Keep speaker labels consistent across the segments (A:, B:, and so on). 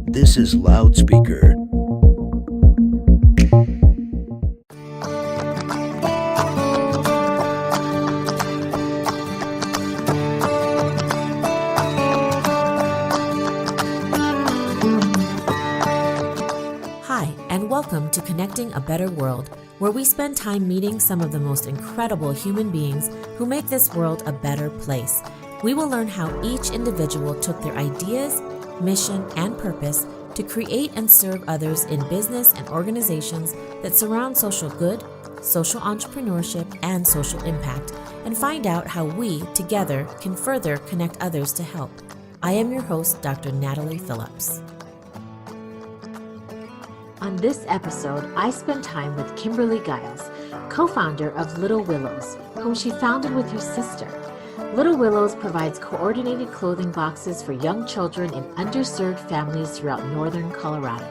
A: This is Loudspeaker.
B: Hi, and welcome to Connecting a Better World, where we spend time meeting some of the most incredible human beings who make this world a better place. We will learn how each individual took their ideas, mission, and purpose to create and serve others in business and organizations that surround social good, social entrepreneurship, and social impact, and find out how we, together, can further connect others to help. I am your host, Dr. Natalie Phillips. On this episode, I spend time with Kimberly Giles, co-founder of Little Willows, whom she founded with her sister. Little Willows provides coordinated clothing boxes for young children in underserved families throughout northern Colorado.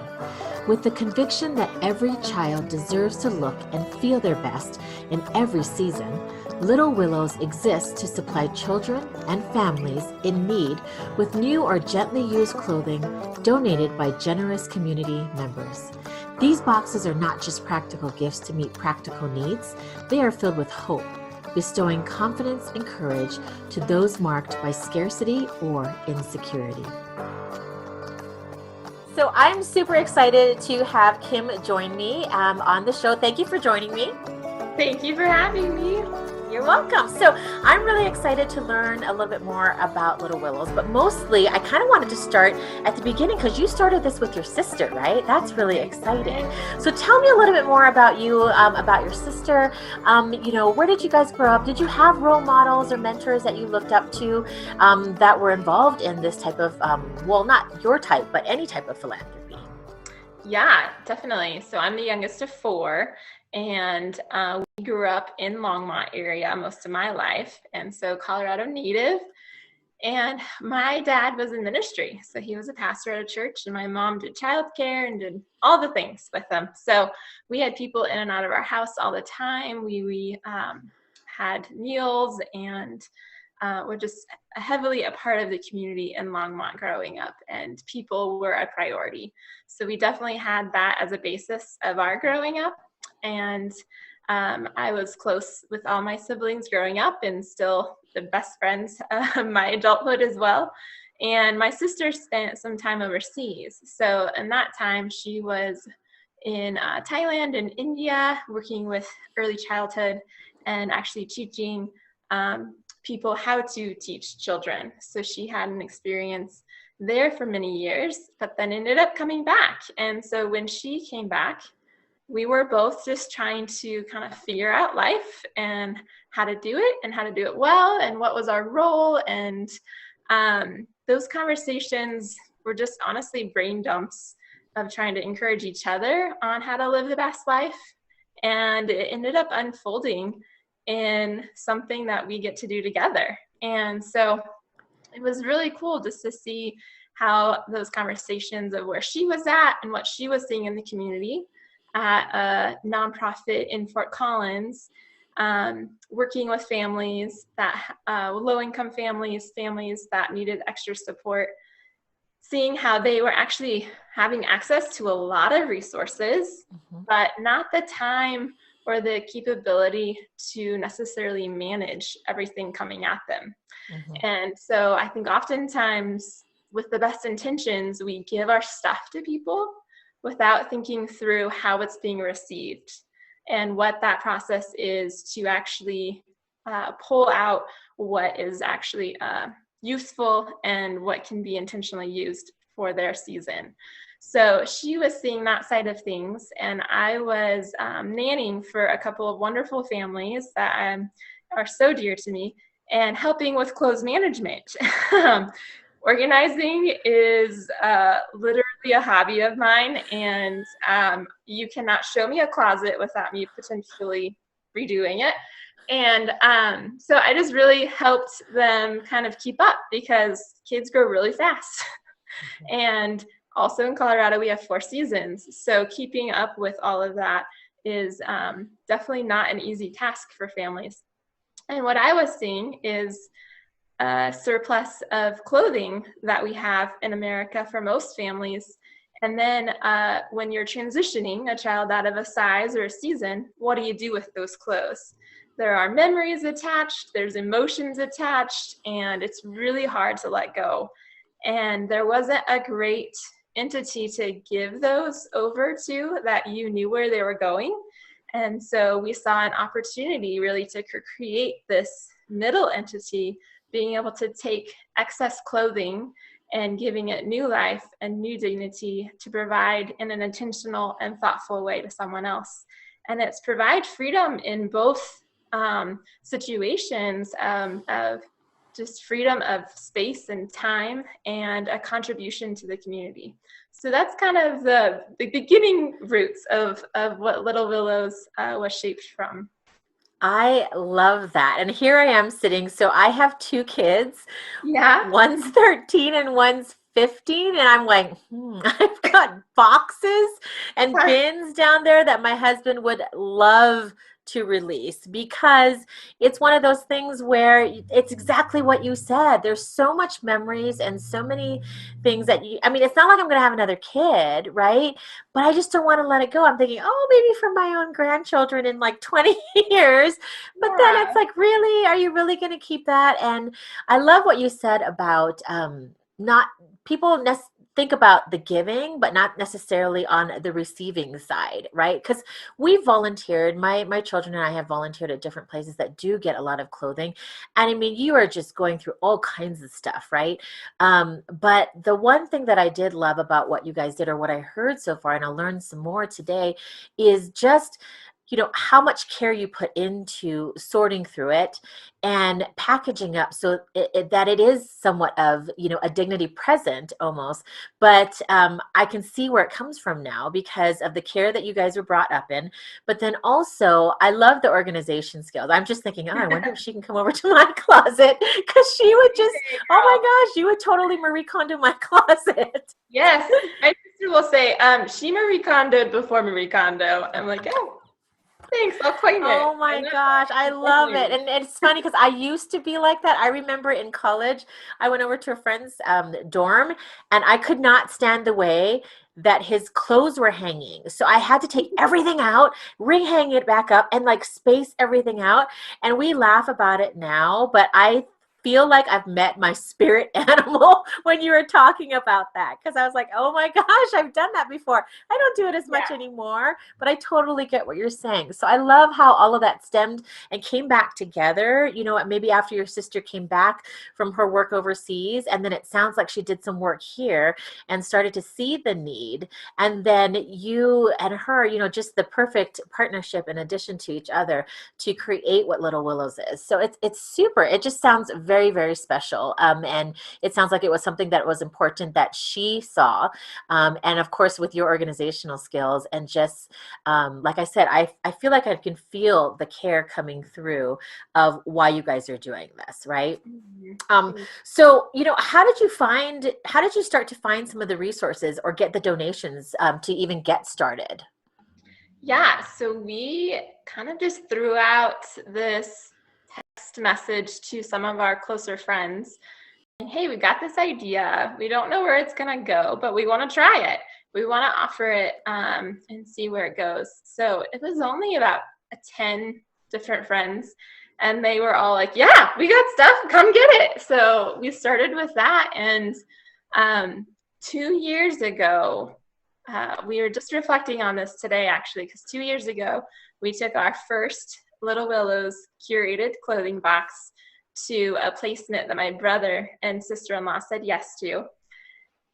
B: With the conviction that every child deserves to look and feel their best in every season, Little Willows exists to supply children and families in need with new or gently used clothing donated by generous community members. These boxes are not just practical gifts to meet practical needs, they are filled with hope, bestowing confidence and courage to those marked by scarcity or insecurity. So I'm super excited to have Kim join me on the show. Thank you for joining me.
C: Thank you for having me.
B: You're welcome. So I'm really excited to learn a little bit more about Little Willows, but mostly I kind of wanted to start at the beginning because you started this with your sister, right? That's really exciting. So tell me a little bit more about you, about your sister. Where did you guys grow up? Did you have role models or mentors that you looked up to that were involved in this type of, not your type, but any type of philanthropy?
C: Yeah, definitely. So I'm the youngest of four, and we grew up in Longmont area most of my life, and so Colorado native. And my dad was in ministry, so he was a pastor at a church, and my mom did childcare and did all the things with them. So we had people in and out of our house all the time. We had meals and were just heavily a part of the community in Longmont growing up, and people were a priority. So we definitely had that as a basis of our growing up. And I was close with all my siblings growing up and still the best friends of my adulthood as well. And my sister spent some time overseas. So in that time, she was in Thailand and India working with early childhood and actually teaching people how to teach children. So she had an experience there for many years, but then ended up coming back. And so when she came back, we were both just trying to kind of figure out life and how to do it and how to do it well and what was our role. And those conversations were just honestly brain dumps of trying to encourage each other on how to live the best life. And it ended up unfolding in something that we get to do together. And so it was really cool just to see how those conversations of where she was at and what she was seeing in the community at a nonprofit in Fort Collins, working with families that low-income families that needed extra support, seeing how they were actually having access to a lot of resources, but not the time or the capability to necessarily manage everything coming at them. And so I think oftentimes with the best intentions, we give our stuff to people without thinking through how it's being received and what that process is to actually pull out what is actually useful and what can be intentionally used for their season. So she was seeing that side of things, and I was nannying for a couple of wonderful families that are so dear to me and helping with clothes management. Organizing is literally a hobby of mine, and you cannot show me a closet without me potentially redoing it. And so I just really helped them kind of keep up because kids grow really fast. And also in Colorado, we have 4 seasons. So keeping up with all of that is definitely not an easy task for families. And what I was seeing is surplus of clothing that we have in America for most families. And then when you're transitioning a child out of a size or a season, what do you do with those clothes? There are memories attached, there's emotions attached, and it's really hard to let go. And there wasn't a great entity to give those over to that you knew where they were going. And so we saw an opportunity really to create this middle entity, being able to take excess clothing and giving it new life and new dignity to provide in an intentional and thoughtful way to someone else. And it's provide freedom in both situations of just freedom of space and time and a contribution to the community. So that's kind of the beginning roots of what Little Willows was shaped from.
B: I love that. And here I am sitting. So I have two kids.
C: Yeah.
B: One's 13 and one's 15. And I'm like, I've got boxes and bins down there that my husband would love to release, because it's one of those things where it's exactly what you said. There's so much memories and so many things that I mean, it's not like I'm going to have another kid, right? But I just don't want to let it go. I'm thinking, oh, maybe for my own grandchildren in like 20 years. But then it's like, really, are you really going to keep that? And I love what you said about not people think about the giving, but not necessarily on the receiving side, right? Because we volunteered, my children and I have volunteered at different places that do get a lot of clothing. And I mean, you are just going through all kinds of stuff, right? But the one thing that I did love about what you guys did, or what I heard so far, and I'll learn some more today, is just how much care you put into sorting through it and packaging up so that it is somewhat of, a dignity present almost. But I can see where it comes from now because of the care that you guys were brought up in. But then also, I love the organization skills. I'm just thinking, I wonder if she can come over to my closet, because she would just, oh my gosh, you would totally Marie Kondo my closet.
C: Yes. My sister will say, she Marie Kondoed before Marie Kondo. I'm like, oh, thanks, I'll claim it.
B: Oh my gosh, I love it. And it's funny because I used to be like that. I remember in college, I went over to a friend's dorm, and I could not stand the way that his clothes were hanging. So I had to take everything out, re-hang it back up, and like space everything out. And we laugh about it now, but I feel like I've met my spirit animal when you were talking about that, because I was like, oh my gosh, I've done that before. I don't do it as much anymore, but I totally get what you're saying. So I love how all of that stemmed and came back together, maybe after your sister came back from her work overseas, and then it sounds like she did some work here and started to see the need. And then you and her, just the perfect partnership in addition to each other to create what Little Willows is. So it's super. It just sounds very, very special. And it sounds like it was something that was important that she saw. And of course, with your organizational skills and just, like I said, I feel like I can feel the care coming through of why you guys are doing this, right? So, how did you start to find some of the resources or get the donations to even get started?
C: Yeah, so we kind of just threw out this text message to some of our closer friends. Hey, we got this idea. We don't know where it's going to go, but we want to try it. We want to offer it and see where it goes. So it was only about 10 different friends, and they were all like, yeah, we got stuff, come get it. So we started with that. And 2 years ago, we were just reflecting on this today, actually, because 2 years ago, we took our first Little Willows curated clothing box to a placement that my brother and sister-in-law said yes to.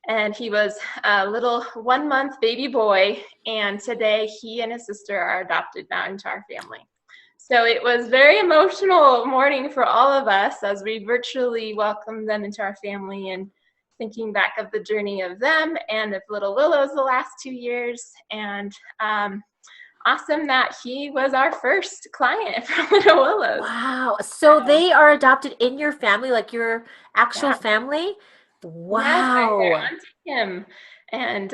C: And he was a little 1-month baby boy, and today he and his sister are adopted now into our family. So it was very emotional morning for all of us as we virtually welcomed them into our family, and thinking back of the journey of them and of Little Willows the last 2 years. And awesome that he was our first client from Little Willows.
B: Wow. So they are adopted in your family, like your actual family? Wow.
C: Yes, I him. And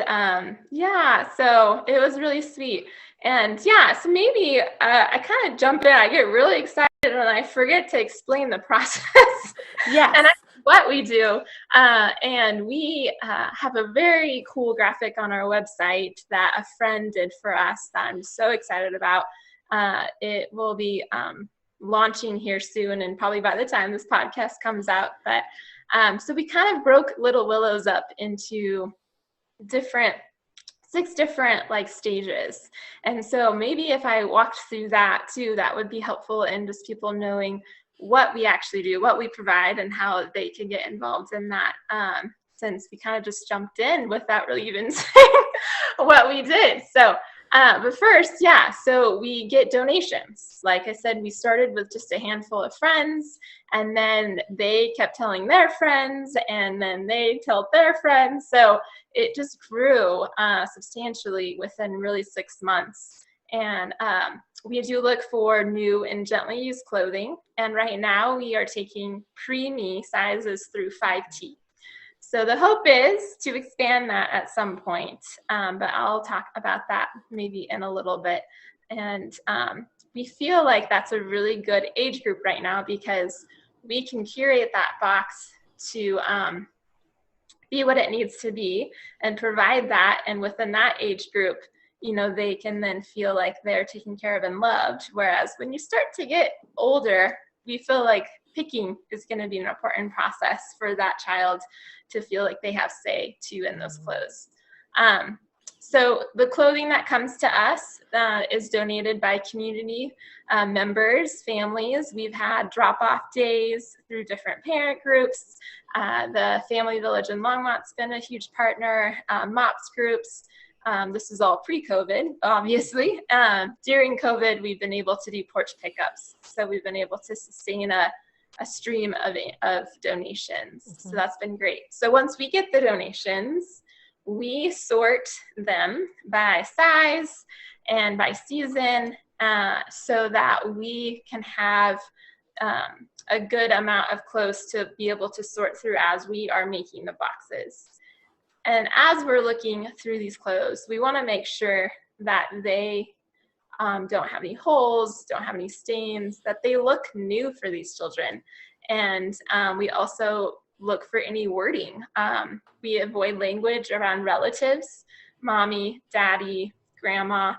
C: so it was really sweet. And so maybe I kind of jump in. I get really excited and I forget to explain the process.
B: Yes.
C: And what we do. And we have a very cool graphic on our website that a friend did for us that I'm so excited about. It will be launching here soon, and probably by the time this podcast comes out. But so we kind of broke Little Willows up into 6 different like stages. And so maybe if I walked through that too, that would be helpful in just people knowing what we actually do, what we provide, and how they can get involved in that, since we kind of just jumped in without really even saying what we did. So, but first, so we get donations. Like I said, we started with just a handful of friends, and then they kept telling their friends, and then they told their friends. So it just grew substantially within really 6 months. And we do look for new and gently used clothing. And right now we are taking preemie sizes through 5T. So the hope is to expand that at some point, but I'll talk about that maybe in a little bit. And we feel like that's a really good age group right now, because we can curate that box to be what it needs to be and provide that. And within that age group, they can then feel like they're taken care of and loved. Whereas when you start to get older, we feel like picking is going to be an important process for that child to feel like they have say too in those clothes. So the clothing that comes to us is donated by community members, families. We've had drop-off days through different parent groups. The Family Village in Longmont's been a huge partner, MOPS groups. This is all pre-COVID, obviously. During COVID, we've been able to do porch pickups. So we've been able to sustain a stream of donations. Mm-hmm. So that's been great. So once we get the donations, we sort them by size and by season, so that we can have a good amount of clothes to be able to sort through as we are making the boxes. And as we're looking through these clothes, we want to make sure that they don't have any holes, don't have any stains, that they look new for these children. And we also look for any wording. We avoid language around relatives, mommy, daddy, grandma.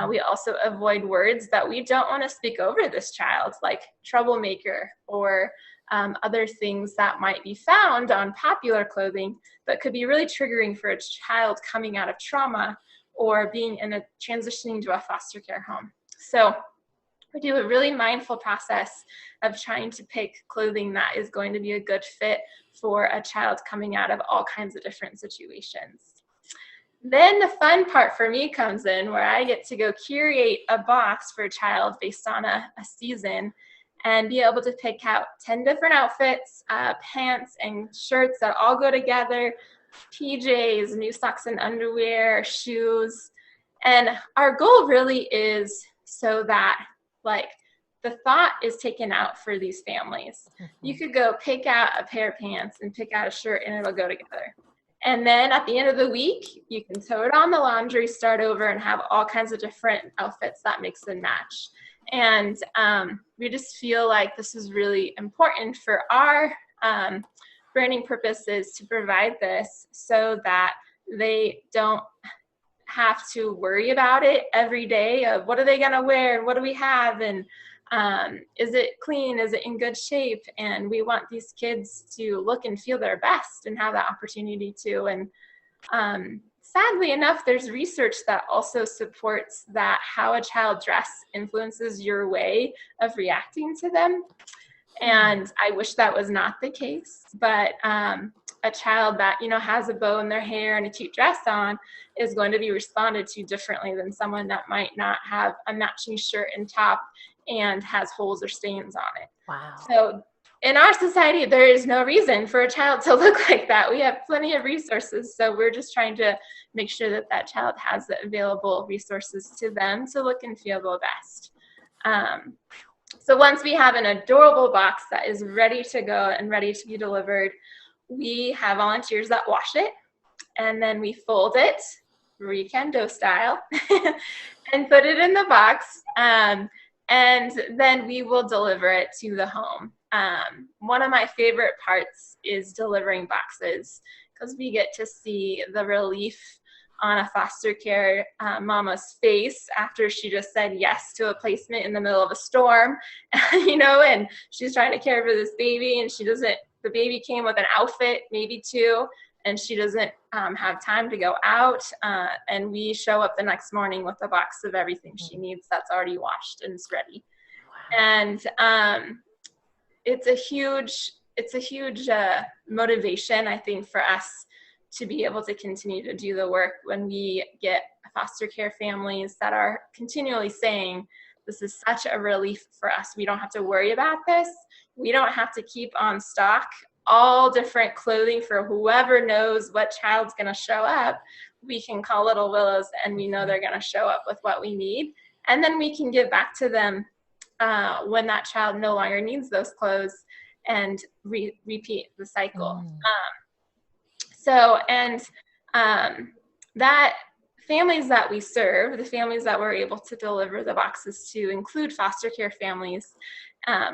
C: We also avoid words that we don't want to speak over this child, like troublemaker or other things that might be found on popular clothing, but could be really triggering for a child coming out of trauma or being transitioning to a foster care home. So we do a really mindful process of trying to pick clothing that is going to be a good fit for a child coming out of all kinds of different situations. Then the fun part for me comes in, where I get to go curate a box for a child based on a season and be able to pick out 10 different outfits, pants and shirts that all go together, PJs, new socks and underwear, shoes. And our goal really is so that the thought is taken out for these families. You could go pick out a pair of pants and pick out a shirt and it'll go together. And then at the end of the week, you can throw it on the laundry, start over, and have all kinds of different outfits that mix and match. And we just feel like this is really important for our branding purposes to provide this so that they don't have to worry about it every day of what are they going to wear and what do we have and is it clean, is it in good shape. And we want these kids to look and feel their best and have that opportunity to. And sadly enough, there's research that also supports that how a child dress influences your way of reacting to them. And I wish that was not the case, but a child that, has a bow in their hair and a cute dress on is going to be responded to differently than someone that might not have a matching shirt and top and has holes or stains on it. Wow. So in our society, there is no reason for a child to look like that. We have plenty of resources. So we're just trying to make sure that that child has the available resources to them to look and feel the best. So once we have an adorable box that is ready to go and ready to be delivered, we have volunteers that wash it, and then we fold it, Marie Kondo style, and put it in the box. and then we will deliver it to the home. One of my favorite parts is delivering boxes, because we get to see the relief on a foster care mama's face after she just said yes to a placement in the middle of a storm, and she's trying to care for this baby, and the baby came with an outfit, maybe two, and she doesn't have time to go out, and we show up the next morning with a box of everything she needs that's already washed and is ready. And it's a huge motivation, I think, for us to be able to continue to do the work when we get foster care families that are continually saying, this is such a relief for us. We don't have to worry about this. We don't have to keep on stock all different clothing for whoever knows what child's going to show up. We can call Little Willows, and we know they're going to show up with what we need. And then we can give back to them when that child no longer needs those clothes, and repeat the cycle. That families that we serve, the families that we're able to deliver the boxes to, include foster care families.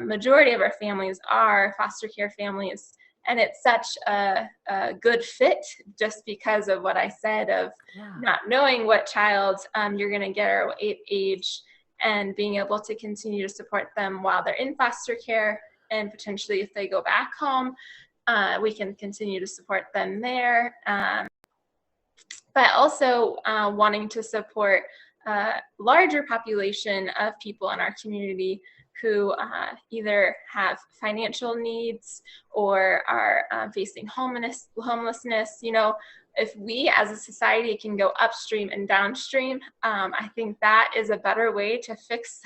C: Majority of our families are foster care families, and it's such a good fit, just because of what I said of not knowing what child you're going to get or what age, and being able to continue to support them while they're in foster care, and potentially if they go back home, we can continue to support them there. But also wanting to support a larger population of people in our community who either have financial needs or are facing homelessness. If we as a society can go upstream and downstream, I think that is a better way to fix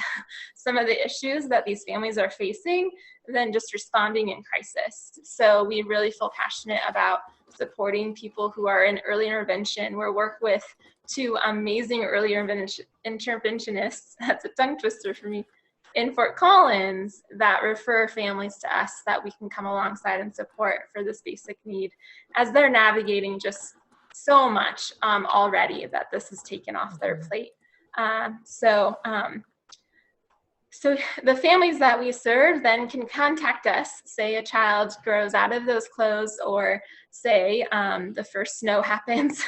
C: some of the issues that these families are facing than just responding in crisis. So we really feel passionate about supporting people who are in early intervention. We work with two amazing early interventionists, that's a tongue twister for me, in Fort Collins, that refer families to us that we can come alongside and support for this basic need, as they're navigating just so much already that this has taken off their plate. So the families that we serve then can contact us, say a child grows out of those clothes, or say the first snow happens.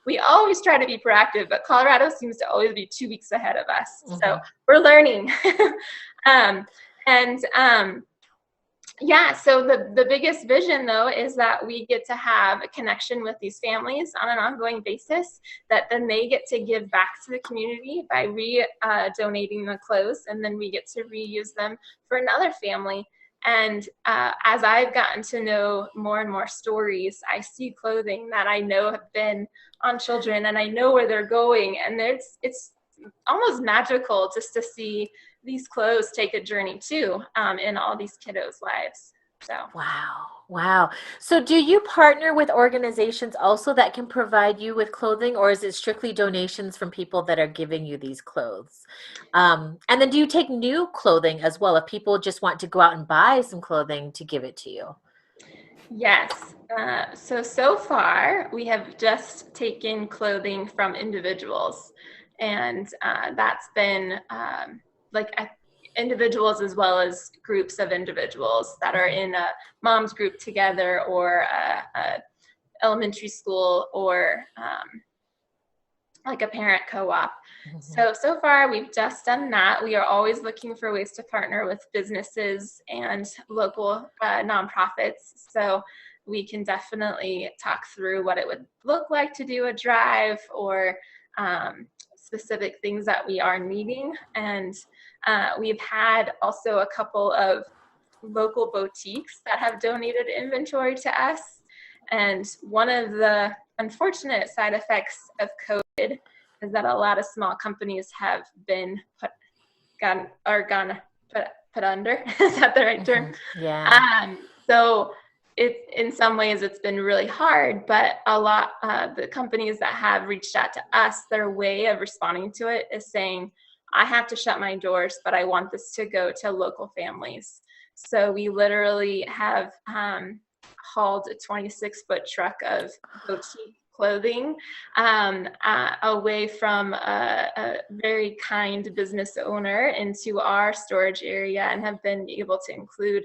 C: We always try to be proactive, but Colorado seems to always be 2 weeks ahead of us. So we're learning. So the biggest vision, though, is that we get to have a connection with these families on an ongoing basis, that then they get to give back to the community by donating the clothes, and then we get to reuse them for another family. And as I've gotten to know more and more stories, I see clothing that I know have been on children, and I know where they're going, and it's almost magical just to see these clothes take a journey too in all these kiddos' lives. So
B: wow. So do you partner with organizations also that can provide you with clothing, or is it strictly donations from people that are giving you these clothes? And then do you take new clothing as well, if people just want to go out and buy some clothing to give it to you?
C: Yes. So far we have just taken clothing from individuals, and that's been individuals as well as groups of individuals that are in a mom's group together, or a elementary school, or like a parent co-op. So far we've just done that. We are always looking for ways to partner with businesses and local nonprofits. So we can definitely talk through what it would look like to do a drive, or specific things that we are needing. And we've had also a couple of local boutiques that have donated inventory to us. And one of the unfortunate side effects of COVID is that a lot of small companies have been put under. Is that the right term?
B: Yeah.
C: So in some ways it's been really hard, but a lot the companies that have reached out to us, their way of responding to it is saying, I have to shut my doors, but I want this to go to local families. So we literally have hauled a 26-foot truck of boutique clothing away from a very kind business owner into our storage area, and have been able to include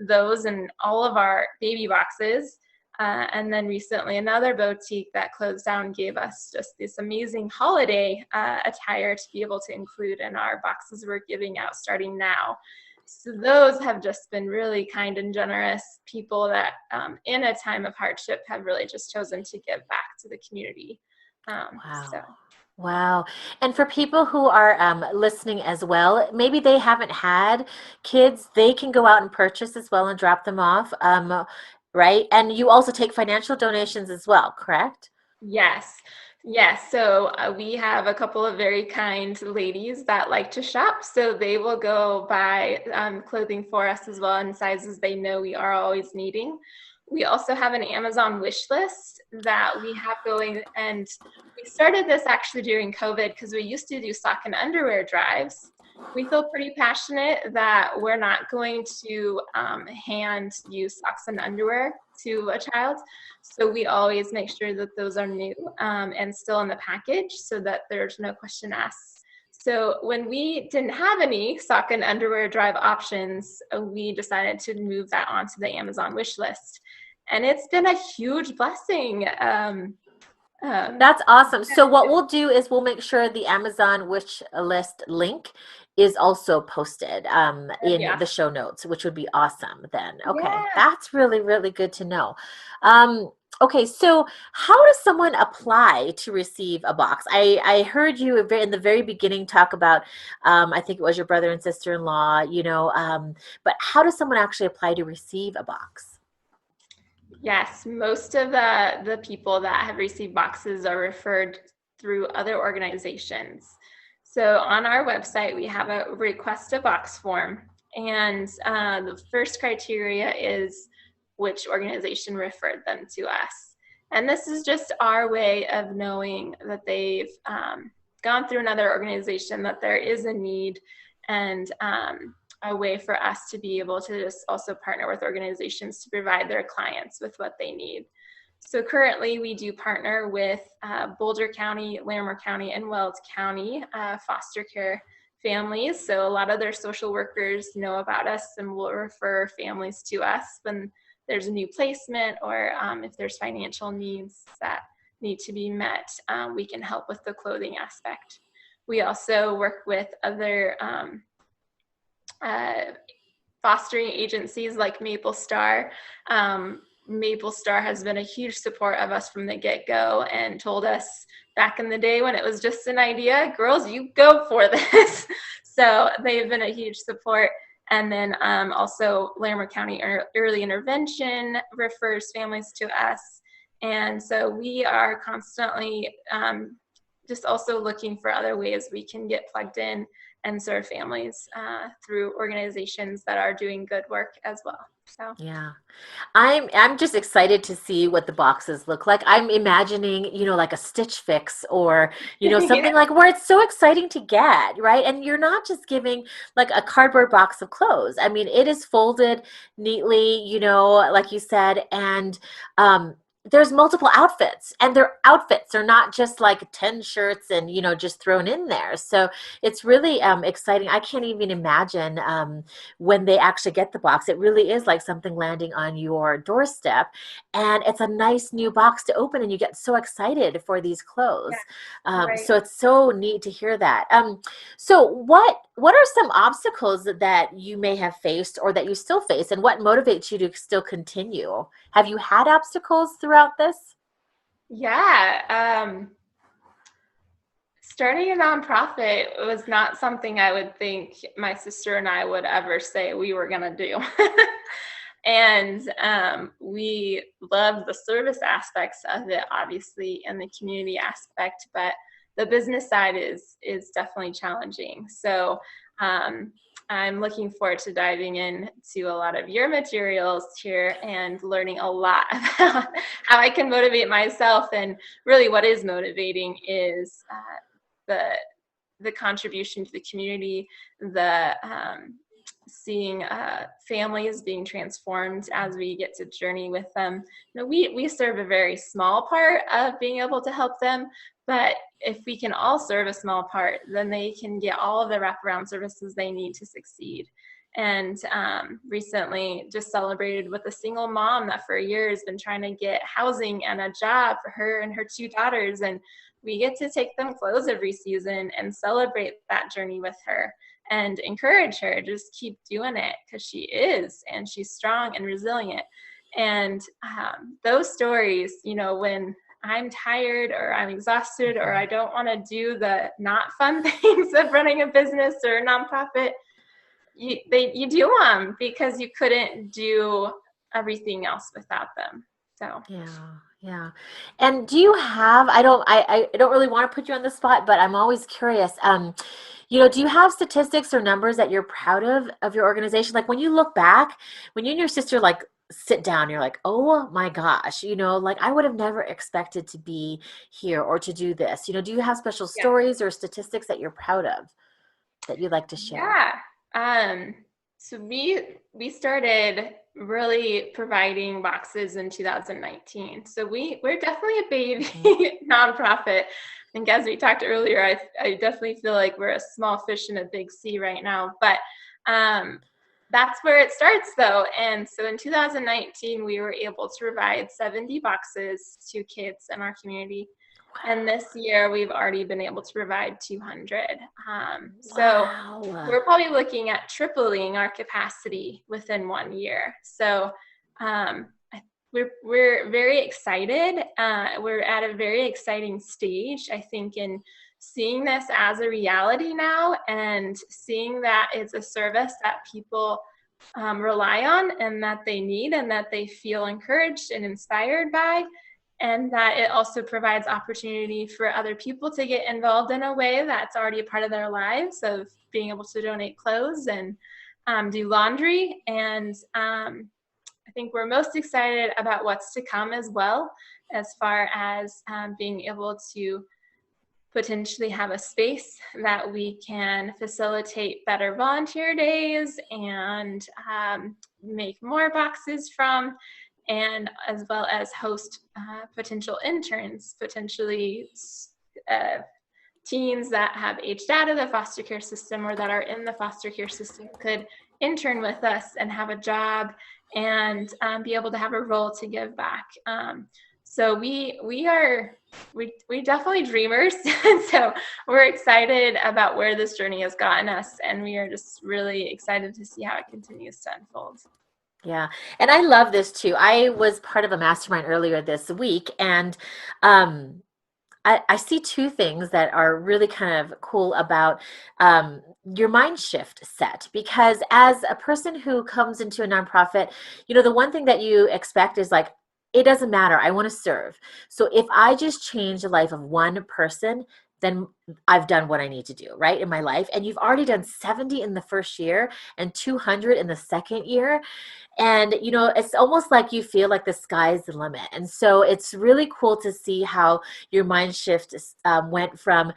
C: those in all of our baby boxes. And then recently another boutique that closed down gave us just this amazing holiday attire to be able to include in our boxes we're giving out starting now. So those have just been really kind and generous people that in a time of hardship have really just chosen to give back to the community.
B: Wow.
C: So.
B: Wow. And for people who are listening as well, maybe they haven't had kids, they can go out and purchase as well and drop them off, right? And you also take financial donations as well, correct?
C: Yes. Yes. So we have a couple of very kind ladies that like to shop. So they will go buy clothing for us as well in sizes they know we are always needing. We also have an Amazon wish list that we have going. And we started this actually during COVID because we used to do sock and underwear drives. We feel pretty passionate that we're not going to hand use socks and underwear to a child. So we always make sure that those are new and still in the package so that there's no question asked. So when we didn't have any sock and underwear drive options, we decided to move that onto the Amazon wish list. And it's been a huge blessing.
B: That's awesome. So what we'll do is we'll make sure the Amazon wish list link is also posted in the show notes, which would be awesome then. Okay,
C: Yeah.
B: that's really, really good to know. Okay, so how does someone apply to receive a box? I heard you in the very beginning talk about, I think it was your brother and sister-in-law, but how does someone actually apply to receive a box?
C: Yes, most of the people that have received boxes are referred through other organizations. So on our website, we have a request a box form. And the first criteria is which organization referred them to us. And this is just our way of knowing that they've gone through another organization, that there is a need, and a way for us to be able to just also partner with organizations to provide their clients with what they need. So currently we do partner with Boulder County, Larimer County, and Wells County foster care families. So a lot of their social workers know about us and will refer families to us when there's a new placement, or if there's financial needs that need to be met, we can help with the clothing aspect. We also work with other fostering agencies like Maple Star. Maple Star has been a huge support of us from the get-go and told us back in the day when it was just an idea, girls, you go for this. So they've been a huge support. And then also Larimer County Early Intervention refers families to us. And so we are constantly just also looking for other ways we can get plugged in and serve families through organizations that are doing good work as well. So
B: yeah, I'm just excited to see what the boxes look like. I'm imagining, like a Stitch Fix or, something like where it's so exciting to get, right? And you're not just giving like a cardboard box of clothes. I mean, it is folded neatly, like you said, and there's multiple outfits, and their outfits are not just like 10 shirts and, just thrown in there. So it's really exciting. I can't even imagine when they actually get the box. It really is like something landing on your doorstep, and it's a nice new box to open, and you get so excited for these clothes.
C: Yeah, right.
B: So it's so neat to hear that. So what are some obstacles that you may have faced or that you still face, and what motivates you to still continue? Have you had obstacles throughout this?
C: Yeah. Starting a nonprofit was not something I would think my sister and I would ever say we were going to do. And we love the service aspects of it, obviously, and the community aspect, but the business side is definitely challenging. So I'm looking forward to diving into a lot of your materials here and learning a lot about how I can motivate myself. And really what is motivating is the contribution to the community, the seeing families being transformed as we get to journey with them. We serve a very small part of being able to help them, but if we can all serve a small part, then they can get all of the wraparound services they need to succeed. And recently just celebrated with a single mom that for a year has been trying to get housing and a job for her and her 2 daughters. And we get to take them clothes every season and celebrate that journey with her and encourage her, just keep doing it, because she is, and she's strong and resilient. And those stories, when I'm tired or I'm exhausted or I don't want to do the not fun things of running a business or a nonprofit, you do them because you couldn't do everything else without them. So
B: Yeah. And do you have, I don't really want to put you on the spot, but I'm always curious. Do you have statistics or numbers that you're proud of your organization? Like when you look back, when you and your sister like sit down, you're like, oh my gosh, like I would have never expected to be here or to do this. Do you have special stories or statistics that you're proud of that you'd like to share?
C: So we started really providing boxes in 2019. So we're definitely a baby nonprofit. I think as we talked earlier, I definitely feel like we're a small fish in a big sea right now. But that's where it starts, though. And so in 2019, we were able to provide 70 boxes to kids in our community. And this year, we've already been able to provide 200. So we're probably looking at tripling our capacity within 1 year. So we're very excited. We're at a very exciting stage, I think, in seeing this as a reality now and seeing that it's a service that people rely on and that they need and that they feel encouraged and inspired by. And that it also provides opportunity for other people to get involved in a way that's already a part of their lives, of being able to donate clothes and do laundry. And I think we're most excited about what's to come as well, as far as being able to potentially have a space that we can facilitate better volunteer days and make more boxes from, and as well as host potential interns, potentially teens that have aged out of the foster care system or that are in the foster care system could intern with us and have a job and be able to have a role to give back. So we definitely dreamers. And so we're excited about where this journey has gotten us, and we are just really excited to see how it continues to unfold.
B: Yeah. And I love this too. I was part of a mastermind earlier this week, and I see two things that are really kind of cool about your mind shift set, because as a person who comes into a nonprofit, the one thing that you expect is like, it doesn't matter. I want to serve. So if I just change the life of one person, then I've done what I need to do, right, in my life. And you've already done 70 in the first year and 200 in the second year. And, it's almost like you feel like the sky's the limit. And so it's really cool to see how your mind shift went from,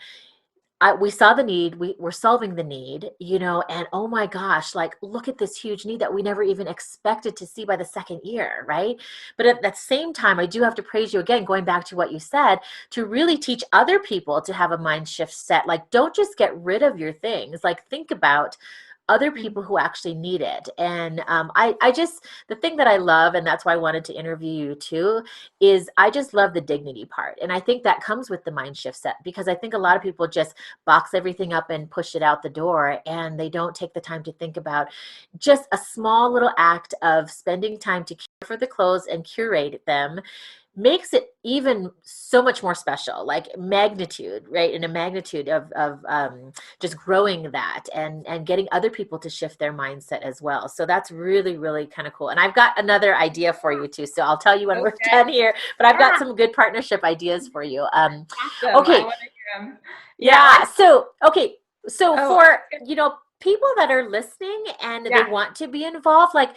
B: we saw the need, we're solving the need, and oh my gosh, like, look at this huge need that we never even expected to see by the second year, right? But at that same time, I do have to praise you again, going back to what you said, to really teach other people to have a mind shift set. Like, don't just get rid of your things. Like, think about other people who actually need it. And the thing that I love, and that's why I wanted to interview you too, is I just love the dignity part. And I think that comes with the mind shift set, because I think a lot of people just box everything up and push it out the door, and they don't take the time to think about just a small little act of spending time to care for the clothes and curate them makes it even so much more special, like magnitude, right? In a magnitude of just growing that and getting other people to shift their mindset as well. So that's really, really kind of cool. And I've got another idea for you too. So I'll tell you when we're done here, but I've got some good partnership ideas for you.
C: Awesome.
B: Okay.
C: I want to hear them.
B: Yeah. So, okay. So for, people that are listening and they want to be involved, like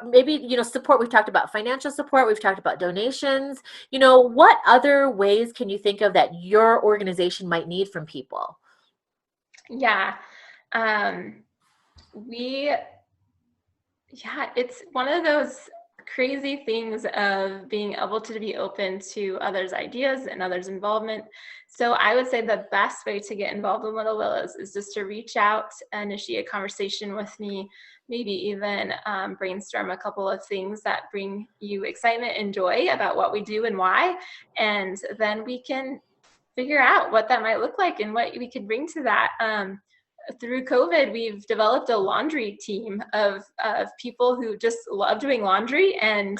B: maybe, support, we've talked about financial support, we've talked about donations, what other ways can you think of that your organization might need from people?
C: Yeah. it's one of those crazy things of being able to be open to others' ideas and others' involvement. So I would say the best way to get involved in Little Willows is just to reach out, initiate a conversation with me, maybe even brainstorm a couple of things that bring you excitement and joy about what we do and why. And then we can figure out what that might look like and what we could bring to that. Through COVID, we've developed a laundry team of people who just love doing laundry, and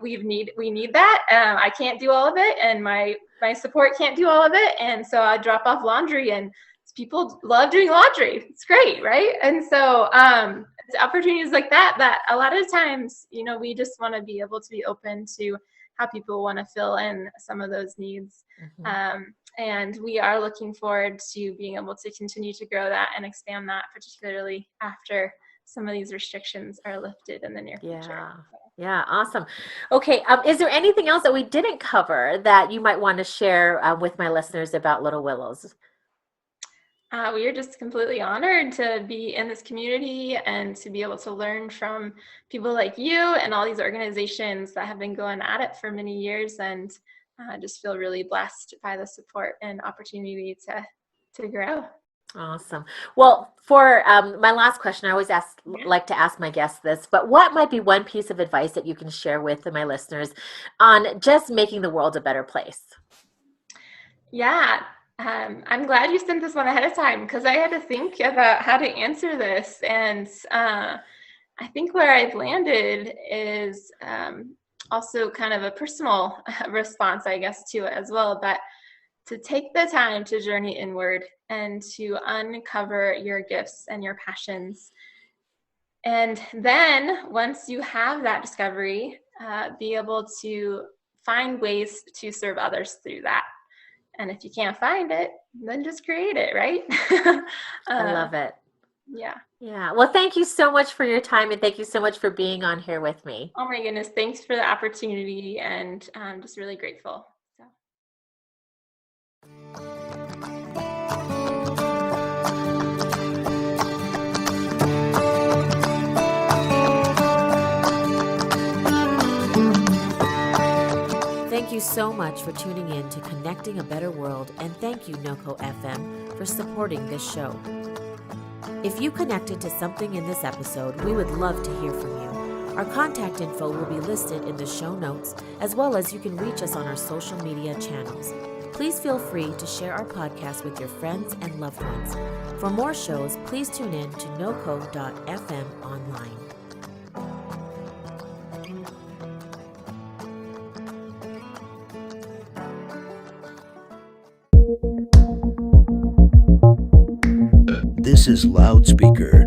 C: we need that. I can't do all of it, and my support can't do all of it, and so I drop off laundry, and people love doing laundry. It's great, right? And so it's opportunities like that a lot of times, we just want to be able to be open to how people want to fill in some of those needs. And we are looking forward to being able to continue to grow that and expand that, particularly after some of these restrictions are lifted in the near future.
B: Yeah, awesome. Okay, is there anything else that we didn't cover that you might want to share with my listeners about Little Willows?
C: We are just completely honored to be in this community and to be able to learn from people like you and all these organizations that have been going at it for many years, and just feel really blessed by the support and opportunity to grow.
B: Awesome. Well, for my last question, I always like to ask my guests this, but what might be one piece of advice that you can share with my listeners on just making the world a better place?
C: Yeah. I'm glad you sent this one ahead of time, because I had to think about how to answer this. And I think where I've landed is also kind of a personal response, I guess, to it as well. But to take the time to journey inward and to uncover your gifts and your passions. And then once you have that discovery, be able to find ways to serve others through that. And if you can't find it, then just create it, right?
B: I love it.
C: Yeah.
B: Yeah. Well, thank you so much for your time, and thank you so much for being on here with me.
C: Oh my goodness. Thanks for the opportunity, and I'm just really grateful.
B: Thank you so much for tuning in to Connecting a Better World, and thank you, NoCo FM, for supporting this show. If you connected to something in this episode, we would love to hear from you. Our contact info will be listed in the show notes, as well as you can reach us on our social media channels. Please feel free to share our podcast with your friends and loved ones. For more shows, please tune in to noco.fm online.
A: This is Loudspeaker.